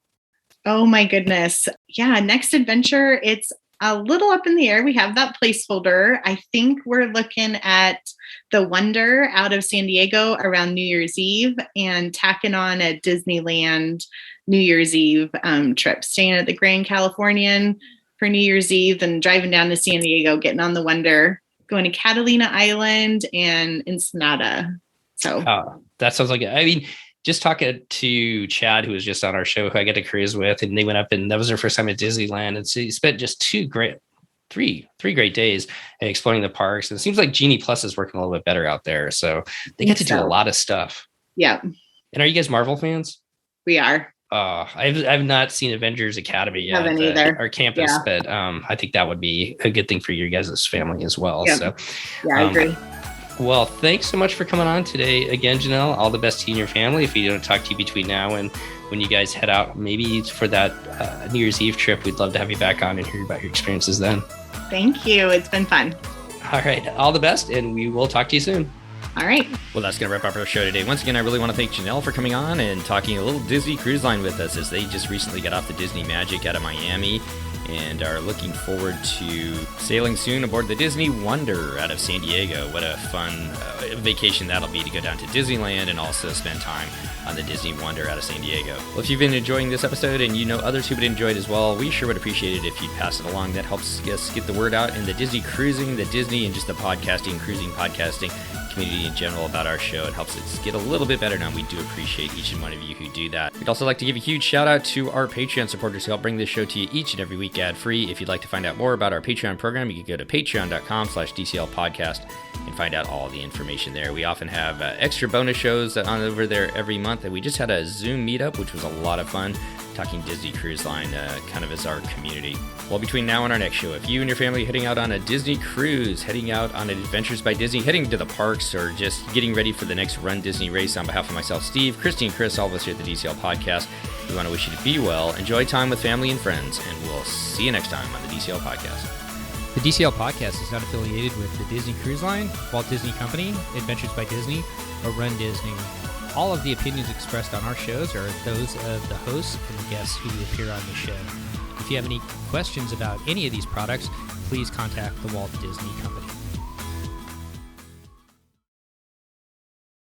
Oh my goodness. Yeah. Next adventure. It's a little up in the air. We have that placeholder. I think we're looking at the Wonder out of San Diego around New Year's Eve, and tacking on a Disneyland New Year's Eve trip, staying at the Grand Californian for New Year's Eve, and driving down to San Diego, getting on the Wonder, going to Catalina Island and Ensenada. So that sounds like it. I mean, just talking to Chad, who was just on our show, who I get to cruise with, and they went up, and that was their first time at Disneyland. And so he spent just three great days exploring the parks. And it seems like Genie Plus is working a little bit better out there. So they get to do a lot of stuff. Yeah. And are you guys Marvel fans? We are. I've not seen Avengers Academy yet. Haven't either. Our campus, but I think that would be a good thing for your guys' family as well. Yeah. So yeah, I agree. Well, thanks so much for coming on today. Again, Janelle, all the best to you and your family. If we don't talk to you between now and when you guys head out, maybe for that New Year's Eve trip, we'd love to have you back on and hear about your experiences then. Thank you. It's been fun. All right. All the best, and we will talk to you soon. All right. Well, that's going to wrap up our show today. Once again, I really want to thank Janelle for coming on and talking a little Disney Cruise Line with us, as they just recently got off the Disney Magic out of Miami and are looking forward to sailing soon aboard the Disney Wonder out of San Diego. What a fun vacation that'll be, to go down to Disneyland and also spend time on the Disney Wonder out of San Diego. Well, if you've been enjoying this episode and you know others who would enjoy it as well, we sure would appreciate it if you'd pass it along. That helps us get the word out in the Disney cruising, the Disney, and just the cruising podcasting community in general about our show. It helps us get a little bit better known. We do appreciate each and one of you who do that. We'd also like to give a huge shout out to our Patreon supporters who help bring this show to you each and every week ad-free. If you'd like to find out more about our Patreon program, you can go to patreon.com/DCL podcast and find out all the information there. We often have extra bonus shows on over there every month, and we just had a Zoom meetup, which was a lot of fun, talking Disney Cruise Line kind of as our community. Well, between now and our next show, if you and your family are heading out on a Disney cruise, heading out on Adventures by Disney, heading to the parks, or just getting ready for the next Run Disney race, on behalf of myself, Steve, Christy, and Chris, all of us here at the DCL podcast, we want to wish you to be well, enjoy time with family and friends, and we'll see you next time on the DCL podcast. The DCL podcast is not affiliated with the Disney Cruise Line, Walt Disney Company, Adventures by Disney, or Run Disney. All of the opinions expressed on our shows are those of the hosts and the guests who appear on the show. If you have any questions about any of these products, please contact the Walt Disney Company.